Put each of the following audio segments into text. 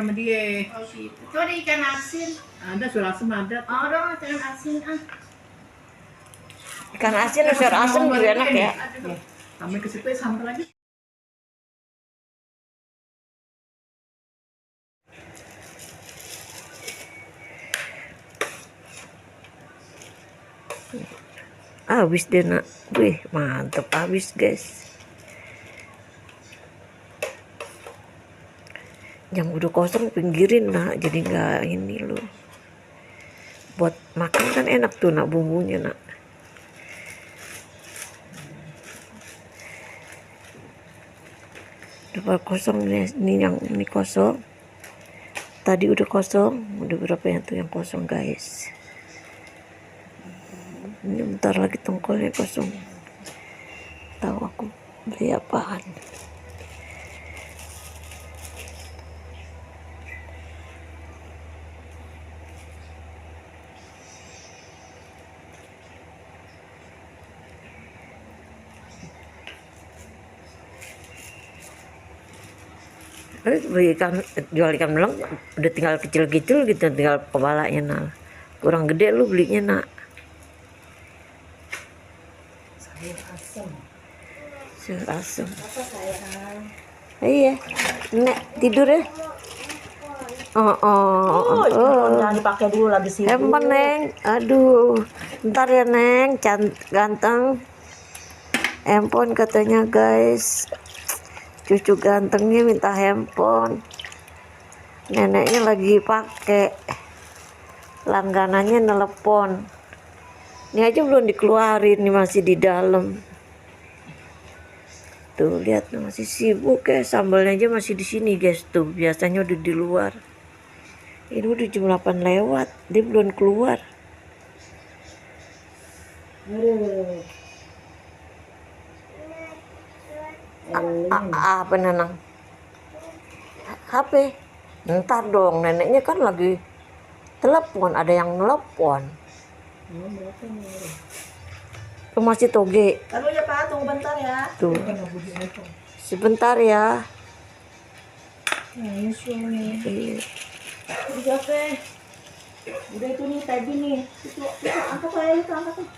sama dia. Oh gitu. Itu ada ikan asin. Ada sayur asem ada. Oh dong ikan asin ah. Ikan asin dan sayur asem juga enak ya. Sampai ke situ sambal lagi. Habis deh nak. Wih mantep habis guys. Yang udah kosong pinggirin nak. Jadi nggak ini loh. Buat makan kan enak tuh nak bumbunya nak. Udah kosong nih, ini yang ini kosong. Tadi udah kosong, udah berapa yang tuh yang kosong guys. Ini bentar lagi tongkolnya kosong. Tahu aku beli apaan. Jual ikan belang udah tinggal kecil-kecil gitu, tinggal kepalanya nah. Kurang gede lu belinya nak. Sayur asem. Iya, nek tidur ya. Oh. Jangan dipakai dulu lagi sih. Handphone neng, aduh, ntar ya neng, ganteng. Handphone katanya guys. Cucu gantengnya minta handphone. Neneknya lagi pakai. Langganannya nelepon. Ini aja belum dikeluarin, ini masih di dalam. Tuh lihat masih sibuk ya, sambalnya aja masih di sini guys tuh. Biasanya udah di luar. Ini udah jam 8 lewat, dia belum keluar. Apa Nanang? HP? Ntar dong, neneknya kan lagi telepon, ada yang nelpon. Tuh masih toge. Aduh ya Pak, tunggu bentar ya. Tuh. Sebentar ya. Nyusul nih. Iya. Udah teh. Udah itu nih tadi nih. Itu angkat aja itu angkat tuh.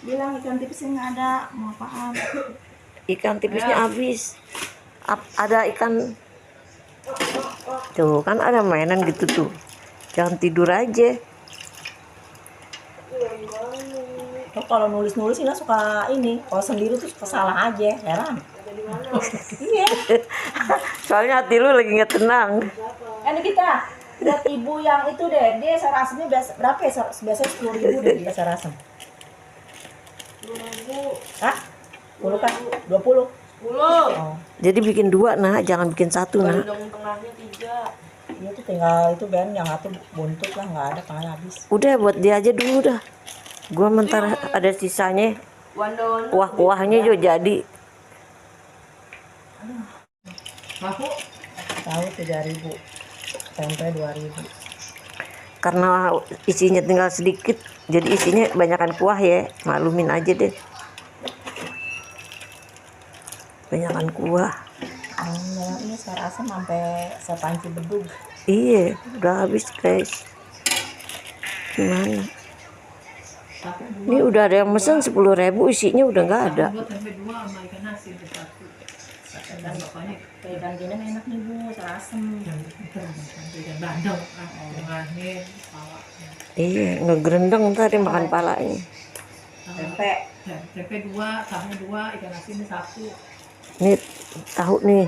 Bilang ikan tipisnya nggak ada, mau apaan? Ikan tipisnya habis. Ada ikan. Tuh kan ada mainan gitu tuh. Jangan tidur aja. Oh, kalau nulis-nulis ini suka ini, kalau sendiri tuh suka salah aja, heran. Iya. Soalnya hati lu lagi nggak tenang. Ini kita buat ibu yang itu deh, dia sayur asemnya berapa ya? Biasanya 10.000 deh dia sayur asem. 10.000. Hah? 10 kan? 20. 10. Oh. Jadi bikin 2 nak, jangan bikin 1 nak. Tengahnya 3. Dia tuh tinggal itu Ben yang satu buntut lah, nggak ada tengahnya habis. Udah buat dia aja dulu dah. Gua mentar ada sisanya. Kuah-kuahnya juga jadi. Tahu 3.000. Tempe 2.000. Karena isinya tinggal sedikit, jadi isinya banyakan kuah ya. Maklumin aja deh. Banyakan kuah. Ini sayur asem sampai sepanci bedug. Iya, udah habis guys. Gimana? Ini udah ada yang mesen 10.000, isinya udah nggak ada. Ikan gini enak nih Bu, sayur asem. Iya, ngegerendeng tadi makan palanya. Tempe 2, tahu 2, ikan asin 1. Nih tahu nih,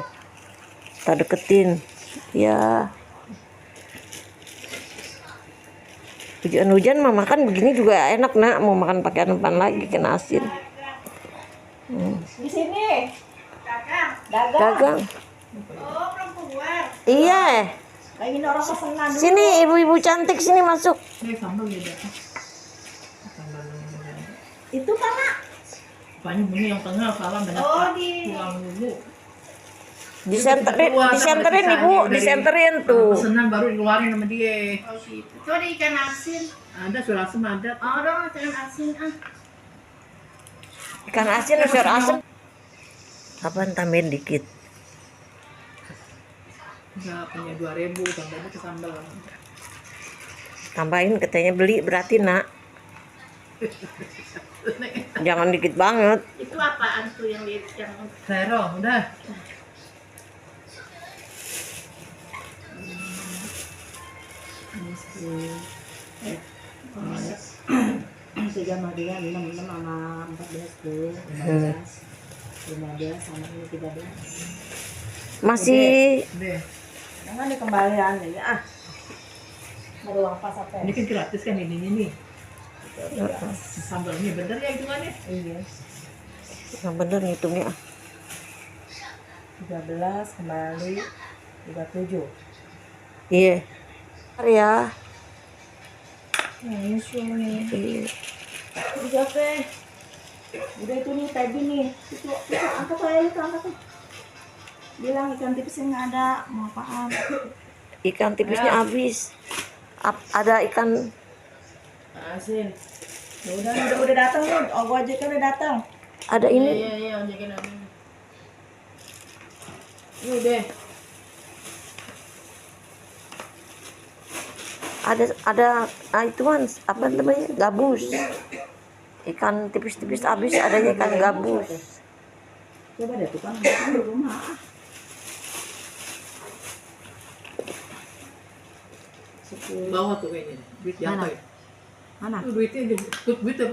kita deketin. Ya. Hujan-hujan mah makan begini juga enak nak. Mau makan pakai apa lagi ikan asin. Di sini. Dagang. Oh, perempuan. Iya. Kayak gini orang pesenan dulu. Sini ibu-ibu cantik sini masuk. Sambal beda. Itu kan nak. Banyak bunyi yang tengah salah banyak. Oh, di pulang dulu. Disenterin ibu, disenterin tuh. Pesenan baru dikeluarin sama dia. Oh gitu. Itu ada ikan asin. Ada sayur asem ada. Oh dong ikan asin ah. Ikan asin sayur asem. Apaan tambahin dikit. Nggak punya 2.000 tambahnya ke sambal. Tambahin katanya beli berarti nak. Jangan dikit banget. Itu apaan tuh yang Sero, udah. tiga sama dia 6 sama 14 tuh 15 sama ini 13. Masih Deh. Jangan dikembalian ya. Baru uang pas apa? Ini kan gratis kan ini nih. 13. Sambalnya bener ya hitungannya. Iya. yang bener ngitungnya. 13 kembali 37. Iya. Bentar ya. Nah, nyusul nih. Iya. Udah teh. Udah itu nih tadi nih. Itu angkat tuh itu angkat tuh. Bilang ikan tipisnya nggak ada. Mau apaan? Ikan tipisnya habis. Ada ikan Asin. Udah datang nih. Oh, gua aja kan udah datang. ada ini. Iya, ojekin aku. Ini udah. Ada itu kan apa namanya? Gabus. Ikan tipis-tipis habis adanya ikan gabus. Coba deh tuh kan di rumah. Bawa tuh kayaknya. Duit jatuh ya. Mana? Tuh duitnya, duitnya